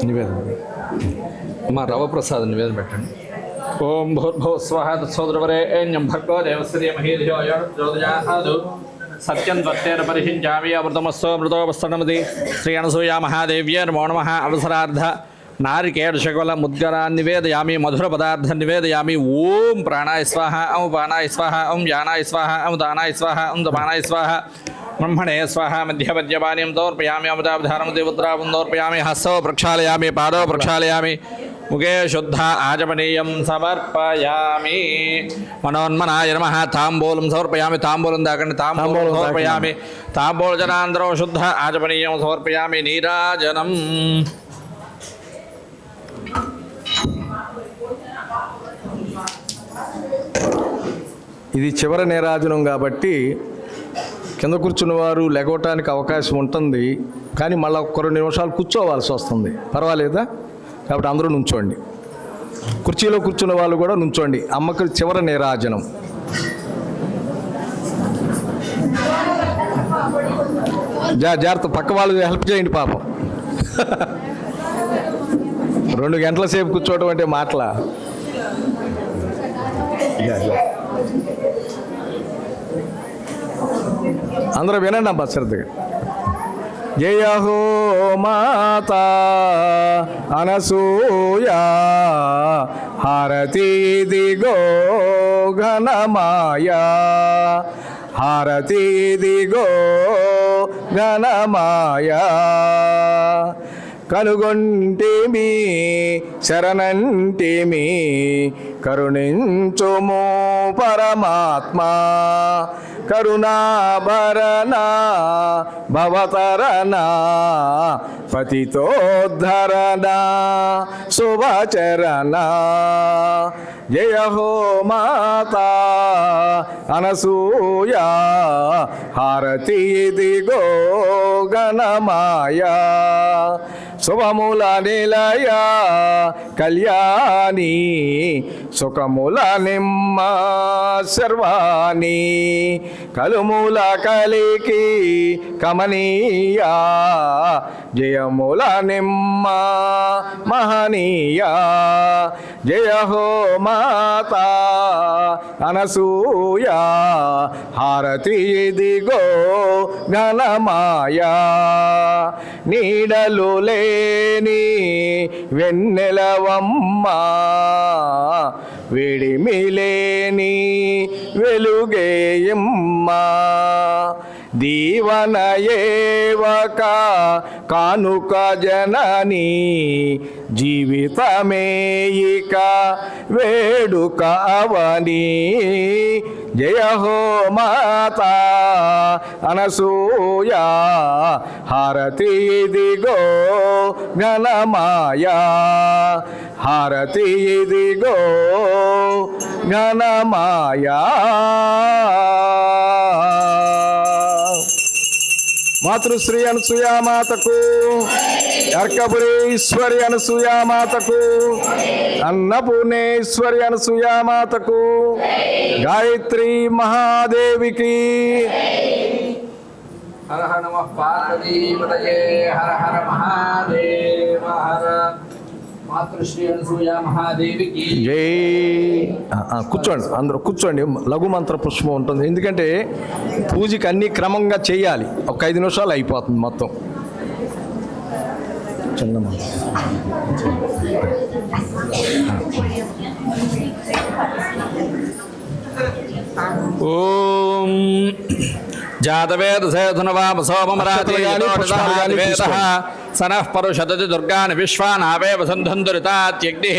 నివేదన అమ్మ రవప్రసాద్ నివేదన పెట్టండి. ఓం భూర్భువ స్వః తత్సోదరవరేణ్యం భర్గో దేవస్య ధీమహి ధియో యో నః ప్రచోదయాత్. సత్యం త్వత్తేన పరిహించామి అమృతమస్తో అమృతోపస్తనమది. శ్రీ అనసూయా మహాదేవ్యే నమో నమః. అవసరార్థ నారికేళశకల ముద్గరాన్ని నివేదయామి. మధుర పదార్థం నివేదయామి. ఓం ప్రాణాయ స్వాహ, ఓం పానాయ స్వాహ, ఓం యానాయ స్వాహ, ఓం దానాయ స్వాహ, ఓం దమానాయ స్వాహ. బ్రహ్మణే స్వాహ. మధ్యమద్యపానీయం తోర్పయామి. అమృతావధారం దేవద్రావం తోర్పయామి. హస్తో ప్రక్షాళయామి, పాదో ప్రక్షాళయామి, ముఖే శుద్ధ ఆజమనీయం సమర్పయామి. మనోన్మనాయ నమః. తాంబూలం సమర్పయామి. తాంబూలం దాకండి. తాంబూలం సమర్పయామి. తాంబూలజనాంతరం శుద్ధ ఆజమనీయం సమర్పయామి. నీరాజనం. ఇది చివరి నీరాజనం కాబట్టి కింద కూర్చున్న వారు లెగవటానికి అవకాశం ఉంటుంది, కానీ మళ్ళీ ఒక 2 నిమిషాలు కూర్చోవాల్సి వస్తుంది. పర్వాలేదా? కాబట్టి అందరూ నుంచోండి. కుర్చీలో కూర్చున్న వాళ్ళు కూడా నుంచోండి. అమ్మకి చివరి నీరాజనం. జాగ్రత్త, పక్క వాళ్ళు హెల్ప్ చేయండి పాపం. 2 గంటల సేపు కూర్చోవడం అంటే మాటలా? అందరూ వినండి అబ్బా శ్రద్ధగా. జయ హో మాతా అనసూయ హారతి దిగో ఘనమాయా, హారతి దిగో ఘనమాయా. కనుగొంటిమి శరణంటిమి కరుణించుము పరమాత్మా. కరుణాభరణ భవతరణ పతితోద్ధరణ శుభచరణ. జయ హో మాతా అనసూయ హారతి దిగో ఘనమాయా. శుభముల నిలయ కళ్యాణి సుఖముల నిమ్మ సర్వాణి. కలుముల కలికి కమనీయా జయముల నిమ్మ మహనీయా. జయ హో మాతా అనసూయ హారతి దిగో ఘనమాయా. నీడలు లేని వెన్నెలవమ్మా, వేడిమిలేని వెలుగేయమ్మా. దీవనయేవక కానుక జనని జీవితమే ఇక వేడుక అవని. జయ హో మాతా అనసూయ హారతి దిగో ఘనమాయా, హారతి దిగో ఘనమాయా. మాతృశ్రీ అనసూయామాతకు, అర్కపురీశ్వరి అనసూయామాతకు, అన్నపూర్ణేశ్వరి అనసూయామాతకు, గాయత్రి మహాదేవికి. హర హర నమః పార్వతీపతయే. హర హర మహాదేవ హర. మాతృశ్రీ అనసూయ మహాదేవికి జై. కూర్చోండి, అందరూ కూర్చోండి. లఘు మంత్ర పుష్పం ఉంటుంది, ఎందుకంటే పూజకి అన్ని క్రమంగా చేయాలి. ఒక 5 నిమిషాలు అయిపోతుంది మొత్తం. చిన్నమ్మ ఓం జాతవేదసేధునవామసోమరాజేవేదః సనః పరుషదతి దుర్గాని విశ్వానావేవ సంధందురితాత్యగ్నిః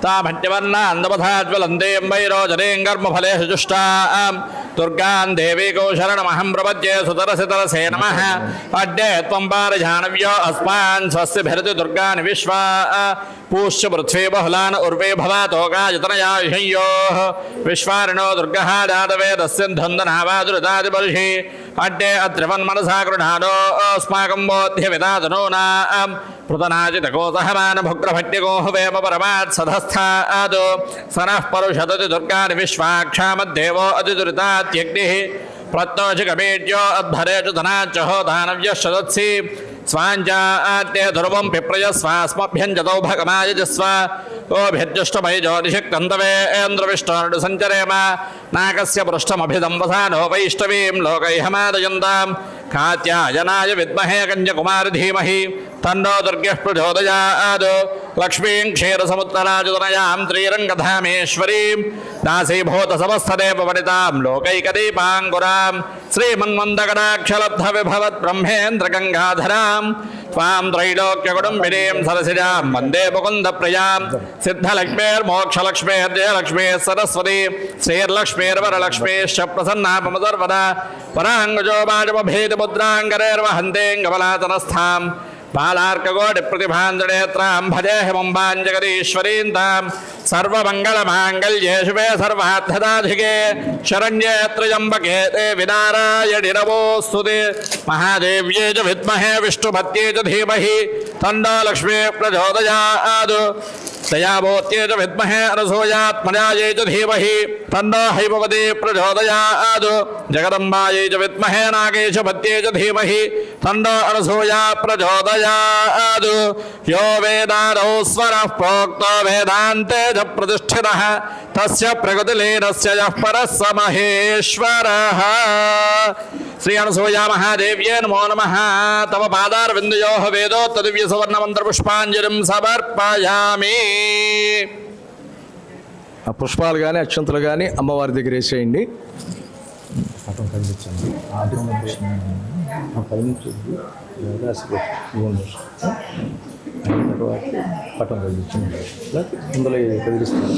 తామహ్యవర్ణాందపథాజ్వలందే వైరోజనేంగర్మఫలేషు జుష్టాం దుర్గాన్ దేవీకో శరణమహం ప్రపద్యే సుతరసి తరసే నమః. అడ్డే త్వం పారజానవ్యో అస్మాన్ స్వస్తిభిరతి దుర్గాని విశ్వా పూష్య పృథ్వీ బహుళాన్ ఉర్వే భవాతోకాయతనయా విషయ్యోః విశ్వారిణో దుర్గః జాతవేదస్య ధందనావాదురితాదిబర్షి अड्डे अत्रिवन्मनसा गृहाणो अस्माकं बोध्यविदातनूनां पृतनाजितकोसहमानभुग्रभट्टिको हुवेम परमात् सधस्थादो सनः परुषदति दुर्गानि विश्वाक्षामद्देवो अतिदुरितात्यग्निः प्रत्योषिकमेड्यो अध्वरे च धनाच्च होदानव्यः शदत्सि स्वाञ्चाद्य ध्रुवं पिप्रयस्वास्मभ्यञ्जतो भगमायजस्व ओभिर्जुष्टमयि ज्योतिषक्तन्तवेन्द्रविष्णोर्नु सञ्चरेम नाकस्य पृष्ठमभिदम्बसानो वैष्णवीं लोकैहमादयन्तां कात्यायनाय विद्महे कन्याकुमारि धीमहि तन्नो दुर्गः प्रचोदयात् लक्ष्मीं क्षीरसमुत्तराजुतनयां त्रिरङ्गधामेश्वरीं दासीभूतसमस्तदेववनितां लोकैकदीपाङ्कुरां श्रीमन्मन्दगणाक्षलब्धविभवद्ब्रह्मेन्द्रगङ्गाधरां त्वां त्रैलोक्यकुटुम्बिनीं सरसिजां वन्दे मुकुन्दप्रियां सिद्धलक्ष्मीर्मोक्षलक्ष्मीर्जयलक्ष्मीः सरस्वती श्रीर्लक्ष्मीर्वरलक्ष्मीश्च प्रसन्ना मम सर्वदा पराङ्गजो वाजमभेदमुद्राङ्गरेर्वहन्तेऽङ्गबलातनस्थां बालार्ककोटिप्रतिभाञ्जनेत्रां भजे हिमम्बां जगदीश्वरीं तां सर्वमङ्गलमाङ्गल्ये शिवे सर्वार्थदाधिके शरण्ये त्र्यम्बके देवि नारायणि नमोऽस्तुते महादेव्ये च विद्महे विष्णुपत्ये च धीमहि तन्नो लक्ष्मी प्रचोदयात् दयामूर्त्यै च विद्महे अनसूयात्मजायै च धीमहि तन्नो हैमवती प्रचोदयात् जगदम्बायै च विद्महे नागेशपत्यै च धीमहि तन्नो अनसूया प्रचोदयात् यो वेदादौ स्वरः प्रोक्तो वेदान्ते च प्रतिष्ठितः तस्य प्रकृतिलीनस्य यः परः स महेश्वरः। श्री अनसूया महादेव्ये नमो नमः। तव पादारविन्दयोः वेदोक्तदिव्यसुवर्णमन्त्रपुष्पाञ्जलिं समर्पयामि। ఆ పుష్పాలు కానీ అక్షంతలు కానీ అమ్మవారి దగ్గర వేసేయండి. పట్టం కదిలించండి. ఇందులో కదిలిస్తాను.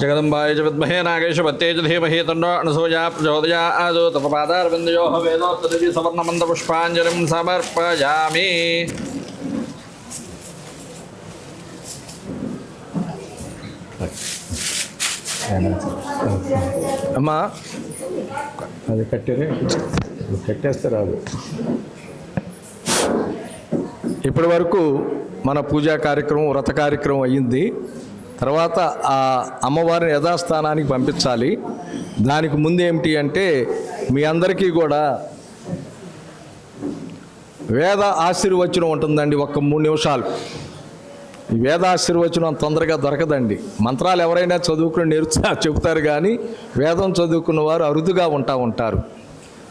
जगदम्बाय च विद्महे नागेशपत्ये च धीमहि तन्नो अनसूया प्रचोदयात् तव पादारविन्दयोः वेदोक्तदिव्यसुवर्णमन्त्रपुष्पाञ्जलिं समर्पयामि। అమ్మా అది కట్టేస్తే రాదు. ఇప్పటి వరకు మన పూజా కార్యక్రమం వ్రత కార్యక్రమం అయ్యింది. తర్వాత ఆ అమ్మవారిని యథాస్థానానికి పంపించాలి. దానికి ముందు ఏమిటి అంటే మీ అందరికీ కూడా వేద ఆశీర్వచనం ఉంటుందండి. ఒక్క 3 నిమిషాలు. ఈ వేద ఆశీర్వచనం తొందరగా దొరకదండి. మంత్రాలు ఎవరైనా చదువుకుని చెబుతారు కానీ వేదం చదువుకున్న వారు అరుదుగా ఉంటారు.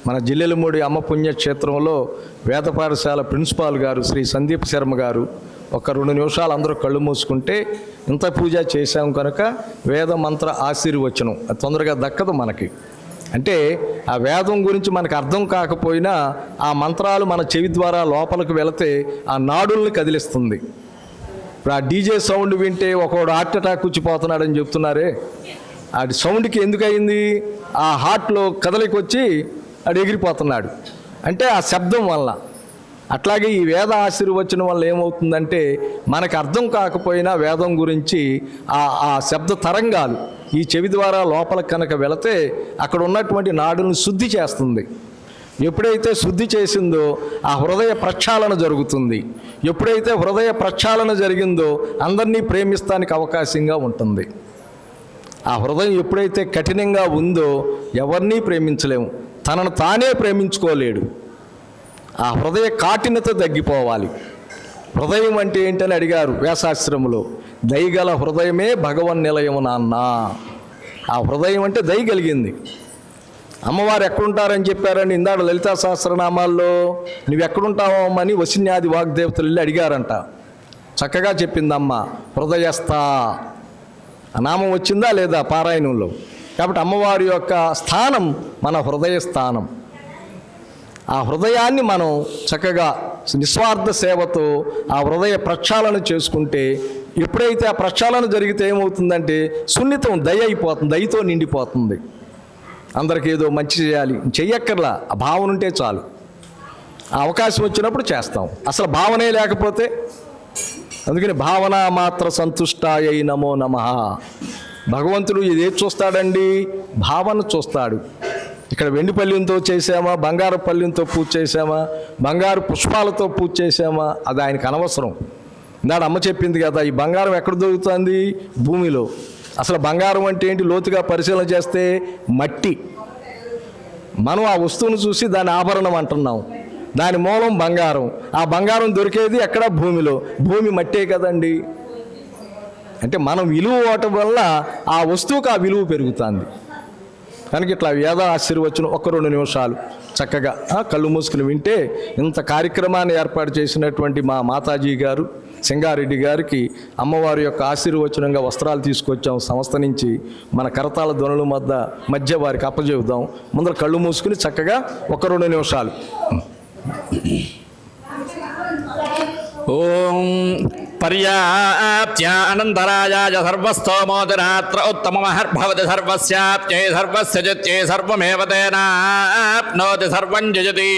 మన జిల్లెలమూడి అమ్మ పుణ్యక్షేత్రంలో వేద పాఠశాల ప్రిన్సిపాల్ గారు శ్రీ సందీప్ శర్మ గారు ఒక 2 నిమిషాలు అందరూ కళ్ళు మూసుకుంటే ఇంత పూజ చేశాం కనుక వేద మంత్ర ఆశీర్వచనం అది తొందరగా దక్కదు మనకి. అంటే ఆ వేదం గురించి మనకు అర్థం కాకపోయినా ఆ మంత్రాలు మన చెవి ద్వారా లోపలికి వెళితే ఆ నాడుల్ని కదిలిస్తుంది. ఇప్పుడు ఆ డీజే సౌండ్ వింటే ఒకడు హార్ట్ అటాక్ వచ్చిపోతున్నాడని చెప్తున్నారే, ఆ సౌండ్కి ఎందుకు అయింది? ఆ హార్ట్లో కదలికి వచ్చి ఆడు ఎగిరిపోతున్నాడు. అంటే ఆ శబ్దం వల్ల. అట్లాగే ఈ వేద ఆశీర్వచనం వల్ల ఏమవుతుందంటే మనకు అర్థం కాకపోయినా వేదం గురించి ఆ శబ్ద తరంగాలు ఈ చెవి ద్వారా లోపలికి కనుక వెళితే అక్కడ ఉన్నటువంటి నాడులను శుద్ధి చేస్తుంది. ఎప్పుడైతే శుద్ధి చేసిందో ఆ హృదయ ప్రక్షాళన జరుగుతుంది. ఎప్పుడైతే హృదయ ప్రక్షాళన జరిగిందో అందరినీ ప్రేమిస్తానికి అవకాశంగా ఉంటుంది. ఆ హృదయం ఎప్పుడైతే కఠినంగా ఉందో ఎవరినీ ప్రేమించలేము, తనను తానే ప్రేమించుకోలేడు. ఆ హృదయ కాఠిన్యత తగ్గిపోవాలి. హృదయం అంటే ఏంటని అడిగారు వ్యాసాశ్రమంలో. దయగల హృదయమే భగవన్ నిలయము నాన్న. ఆ హృదయం అంటే దయ కలిగింది. అమ్మవారు ఎక్కడుంటారని చెప్పారని ఇందాక లలితా సహస్రనామాల్లో నువ్వు ఎక్కడుంటావో అని వసిన్యాది వాగ్దేవతలు వెళ్ళి అడిగారంట. చక్కగా చెప్పిందమ్మ హృదయస్థ. ఆ నామం వచ్చిందా లేదా పారాయణంలో? కాబట్టి అమ్మవారి యొక్క స్థానం మన హృదయ స్థానం. ఆ హృదయాన్ని మనం చక్కగా నిస్వార్థ సేవతో ఆ హృదయ ప్రక్షాళన చేసుకుంటే ఎప్పుడైతే ఆ ప్రక్షాళన జరిగితే ఏమవుతుందంటే సున్నితం దయ అయిపోతుంది, దయతో నిండిపోతుంది. అందరికీ ఏదో మంచి చేయాలి, చెయ్యక్కర్లా, ఆ భావన ఉంటే చాలు. ఆ అవకాశం వచ్చినప్పుడు చేస్తాం. అసలు భావనే లేకపోతే, అందుకని భావన మాత్ర సంతుష్టాయ నమో నమః. భగవంతుడు ఇదే చూస్తాడండి, భావన చూస్తాడు. ఇక్కడ వెండి పళ్ళెంతో చేసామా, బంగారు పళ్ళెంతో పూజ చేసామా, బంగారు పుష్పాలతో పూజ చేసామా, అది ఆయనకు అనవసరం. నాడు అమ్మ చెప్పింది కదా, ఈ బంగారం ఎక్కడ దొరుకుతుంది? భూమిలో. అసలు బంగారం అంటే ఏంటి? లోతుగా పరిశీలన చేస్తే మట్టి. మనం ఆ వస్తువును చూసి దాని ఆభరణం అంటున్నాం, దాని మూలం బంగారం. ఆ బంగారం దొరికేది ఎక్కడ? భూమిలో. భూమి మట్టే కదండి. అంటే మనం విలువ ఇవ్వటం వల్ల ఆ వస్తువుకు ఆ విలువ పెరుగుతుంది. కనుక ఇట్లా వేద ఆశీర్వచనం 1-2 నిమిషాలు చక్కగా కళ్ళు మూసుకుని వింటే, ఇంత కార్యక్రమాన్ని ఏర్పాటు చేసినటువంటి మా మాతాజీ గారు సింగారెడ్డి గారికి అమ్మవారి యొక్క ఆశీర్వచనంగా వస్త్రాలు తీసుకొచ్చాం సంస్థ నుంచి. మన కరతాళ ధ్వనుల మధ్య వారికి అప్పచెబుదాం. ముందర కళ్ళు మూసుకుని చక్కగా 1-2 నిమిషాలు. ఓం పర్యాప్త్య అనంతరాయాయ సర్వస్థోమోదరాత్ర ఉత్తమమహర్భవతి సర్వస్యాప్త్యై సర్వస్య జిత్యై సర్వమేవ తేనాప్నోతి సర్వం జయతి.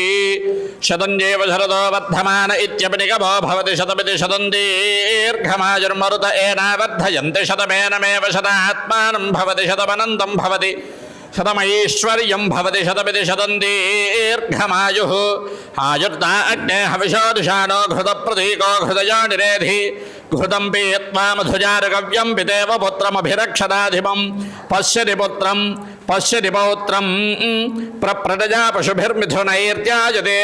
శతం జీవ శరదో వర్ధమాన ఇత్యపనిగమో భవతి శతమితి శతం దీర్ఘమాయుర్మరుత ఏనావర్ధయంతి శతమేనమేవ శతాత్మానం భవతి శతమనంతం భవతి శతమైశ్వర్యం భవతి శతమితి శతం దీర్ఘమాయుః. ఆయుర్దా అగ్నే హవిషోదుషాణో ఘృత ప్రతీకో హృదయో నిరేధి ఘృతం పీత్వా మధుజారగవ్యం పితేవ పుత్రమభిరక్షదాధిపం పశ్యతి పుత్రం పశ్యతి పౌత్రం ప్రజా పశుభిర్మిథునైర్త్యాజతే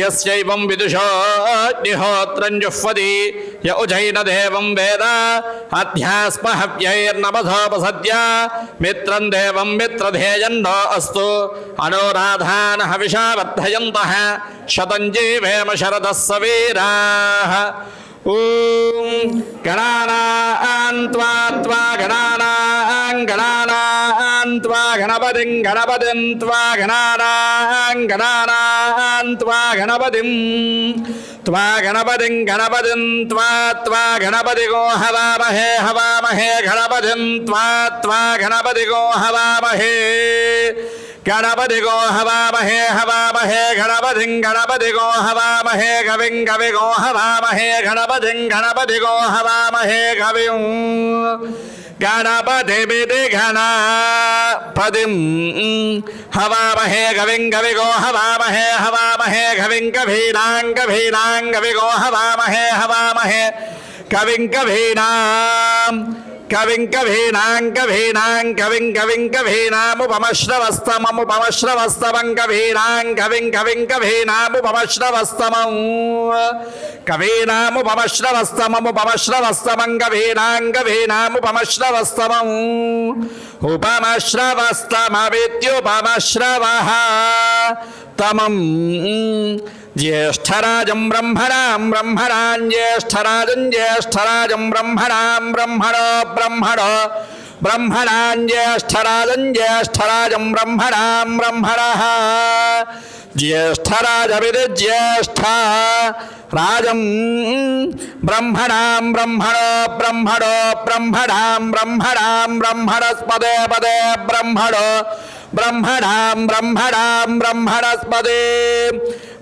యస్యైవం విదుషోగ్నిహోత్రం జుహ్వతి య ఉజైన దేవం వేద అధ్యాస్మహవ్యైర్నమధోపసద్య మిత్రం దేవం మిత్రధేయన్నో అస్తు అనురాధాన్ హవిషా వర్ధయంతః శతం జీవేమ శరదః సవీరాః. ఓం గణానాం త్వా త్వా గణానాం గణానాం త్వా గణపతిం గణపతిం త్వా గణానాం గణానాం త్వా గణపతిం త్వా గణపతిం గణపతిం త్వా త్వా గణపతిగో హవామహే హవామహే గణపతిం త్వా త్వా గణపతిగో హవామహే గణపతిగో హవామహే హవామహే గణపతిం గణపతిగో హవామహే కవిం కవిగో హవామహే గణపతిం గణపతిగో హవామహే కవిం గణపతిమితి గణపతిం హవామహే కవిం కవిగో హవామహే హవామహే కవిం కవీనాం కవీనాం కవిగో హవామహే హవామహే కవిం కవీనాం కవిం కవీనాం కవీనాం కవిం కవిం కవీనాముపమశ్రవస్తమముపమశ్రవస్తమం కవీనాం కవిం కవిం కవీనాముపమశ్రవస్తమం కవీనాముపమశ్రవస్తమముపమశ్రవస్తమం కవీనాం కవీనాముపమశ్రవస్తమం ఉపమశ్రవస్తమవిత్యుపమశ్రవః తమం జ్యేష్ఠరాజం బ్రహ్మణాం బ్రహ్మణాం జ్యేష్ఠరాజం జ్యేష్ఠరాజం బ్రహ్మణాం బ్రహ్మణో బ్రహ్మణో బ్రహ్మణాం జ్యేష్ఠరాజం జ్యేష్ఠరాజం బ్రహ్మణాం బ్రహ్మణః జ్యేష్ఠరాజమితి జ్యేష్ఠ రాజం బ్రహ్మణాం బ్రహ్మణో బ్రహ్మణో బ్రహ్మణాం బ్రహ్మణాం బ్రహ్మణస్పదే పదే బ్రహ్మణో బ్రహ్మణాం బ్రహ్మణాం బ్రహ్మణస్పదే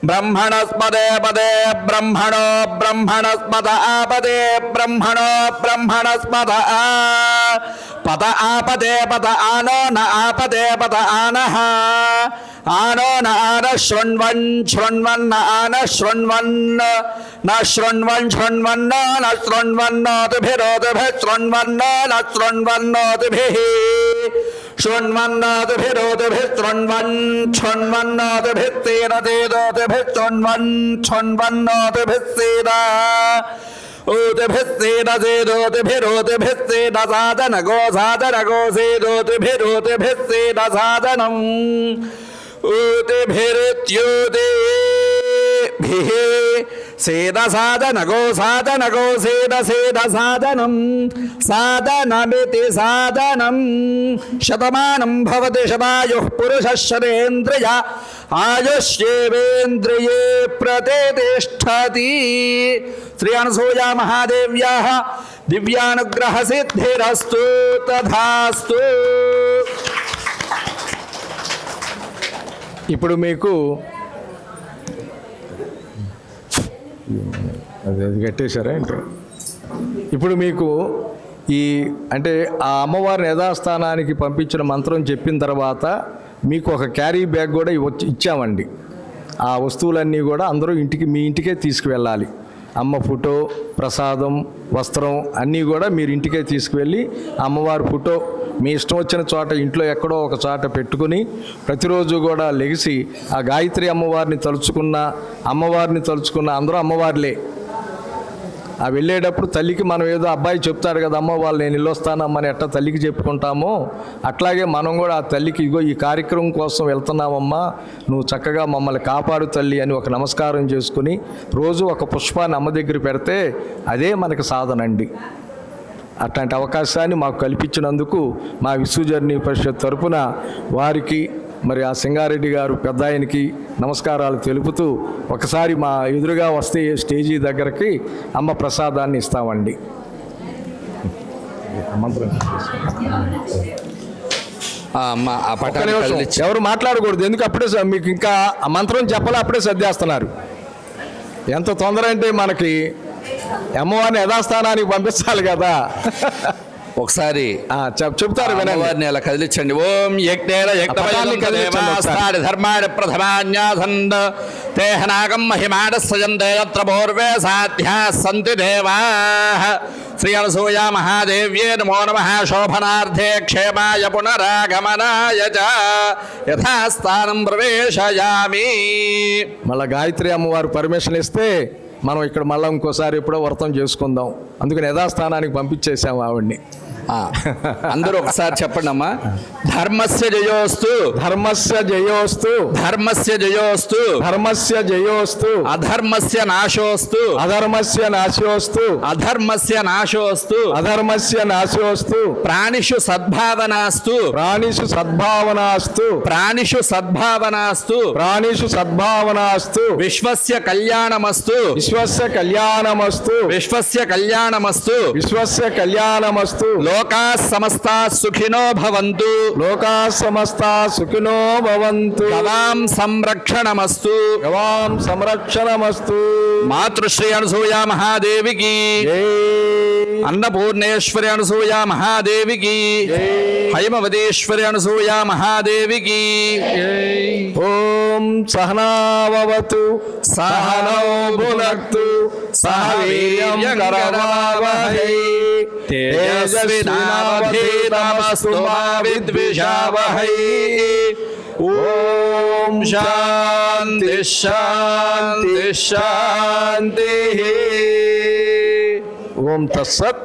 బ్రహ్మణస్పదే పదే బ్రహ్మణో బ్రహ్మణస్పద ఆపదే బ్రహ్మణో బ్రహ్మణస్పద పద ఆపదే పద ఆనో న ఆపదే పద ఆనః ఆనో న ఆన శృణ్వన్ శృణ్వన్న ఆన శృణ్వన్ న శృణ్వన్ శృణ్వన్న న శృణ్వన్నోతిభిరోతిభిః శృణ్వన్న న శృణ్వన్నోతిభిః శృణ్వన్నోతిభిరోతిభిః శృణ్వన్ శృణ్వన్నోతిభిः సేనసేదోతిభిः శృణ్వన్ శృణ్వన్నోతిభిः సేన ఓతిభిः సేనసేదోతిభిరోతిభిः సేన సాధనగో సాధనగో సేదోతిభిరోతిభిः సేన సాధనం ఊతిభిరిత్యూతిభిః సేద సాధనగో సాధనగో సేద సేద సాధనం సాధనమితి సాధనం శతమానం భవతి శతాయుః పురుషः శతేంద్రియ ఆయుష్యేవేంద్రియే ప్రతిష్టతి. శ్రీ అనసూయ మహాదేవ్యాః దివ్యానుగ్రహ సిద్ధిరస్తు తథాస్తు. ఇప్పుడు మీకు అది కట్టేశారా ఏంటో. ఇప్పుడు మీకు అంటే ఆ అమ్మవారిని యథాస్థానానికి పంపించిన మంత్రం చెప్పిన తర్వాత మీకు ఒక క్యారీ బ్యాగ్ కూడా ఇచ్చామండి. ఆ వస్తువులన్నీ కూడా అందరూ మీ ఇంటికే తీసుకువెళ్ళాలి. అమ్మ ఫోటో, ప్రసాదం, వస్త్రం అన్నీ కూడా మీరు ఇంటికే తీసుకువెళ్ళి అమ్మవారి ఫోటో మీ ఇష్టం వచ్చిన చోట ఇంట్లో ఎక్కడో ఒక చోట పెట్టుకుని ప్రతిరోజు కూడా లెగిసి ఆ గాయత్రి అమ్మవారిని తలుచుకున్న అందరూ అమ్మవారిలే. ఆ వెళ్ళేటప్పుడు తల్లికి మనం ఏదో అబ్బాయి చెప్తాడు కదా, అమ్మ వాళ్ళు నేను ఇల్లొస్తానమ్మని ఎట్లా తల్లికి చెప్పుకుంటామో అట్లాగే మనం కూడా ఆ తల్లికి ఇగో ఈ కార్యక్రమం కోసం వెళ్తున్నామమ్మా, నువ్వు చక్కగా మమ్మల్ని కాపాడు తల్లి అని ఒక నమస్కారం చేసుకుని రోజు ఒక పుష్పాన్ని అమ్మ దగ్గర పెడితే అదే మనకి సాధన అండి. అట్లాంటి అవకాశాన్ని మాకు కల్పించినందుకు మా విశ్వజర్నీ పరిషత్ తరపున వారికి మరి ఆ సింగారెడ్డి గారు పెద్ద ఆయనకి నమస్కారాలు తెలుపుతూ ఒకసారి మా ఎదురుగా వస్తే స్టేజీ దగ్గరికి అమ్మ ప్రసాదాన్ని ఇస్తామండి. ఎవరు మాట్లాడకూడదు, ఎందుకు అప్పుడే మీకు ఇంకా ఆ మంత్రం చెప్పాలి, అప్పుడే సర్దేస్తున్నారు. ఎంత తొందర అంటే మనకి అమ్మవారిని యథాస్థానానికి పంపించాలి కదా. ఒకసారి చెప్తారు వారిని అలా కదిలించండి. ఓం ధర్మాణ ప్రథమాన్యాసంద తేహనాగం మహిమాడ సజంతే యత్ర పూర్వే సాధ్యా సంతి దేవా శ్రీ అనసూయ మహాదేవ్యే నమో నమః శోభనార్థే క్షేమాయ పునరాగమనాయ చ యథాస్థానం ప్రవేశయామి. మళ్ళా గాయత్రి అమ్మవారు పర్మిషన్ ఇస్తే మనం ఇక్కడ మళ్ళీ ఇంకోసారి ఎప్పుడో వ్రతం చేసుకుందాం. అందుకని యథాస్థానానికి పంపించేసాము ఆవిడ్ని. అందరూ ఒకసారి చెప్పండి అమ్మా. ధర్మస్య జయోస్తు, ధర్మస్య జయోస్తు, ధర్మస్య జయోస్తు, ధర్మస్య జయోస్తు, అధర్మస్య నాశోస్తు, అధర్మస్య నాశోస్తు, అధర్మస్య నాశోస్తు, అధర్మస్య నాశోస్తు, ప్రాణిషు సద్భావనాస్తు, ప్రాణిషు సద్భావనాస్తు, ప్రాణిషు సద్భావనాస్తు, ప్రాణిషు సద్భావనాస్తు, విశ్వస్య కళ్యాణమస్తు, విశ్వస్య కళ్యాణమస్తు, విశ్వస్య కళ్యాణమస్తు, విశ్వస్య కళ్యాణమస్తు, లోకా సమస్తా సుఖినో భవంతు, లోకా సమస్తా సుఖినో భవంతు, గవాం సంరక్షణమస్తు, గవాం సంరక్షణమస్తు. మాతృశ్రీ అనసూయ మహాదేవికి, అన్నపూర్ణేశ్వరి అనసూయ మహాదేవికి, హైమవతీశ్వరి అనసూయ మహాదేవికి. ఓం సహనావతు సహనౌ భునక్తు సహ వీర్యం కరవావహై తేజస్వినావధీతమస్తు మా విద్విషావహై. ఓం శాంతి శాంతి శాంతి. ఓం తత్సత్.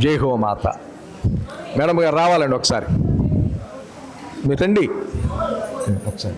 జై హో మాత. మేడం గారు రావాలండి ఒకసారి, మీరు రండి ఒకసారి.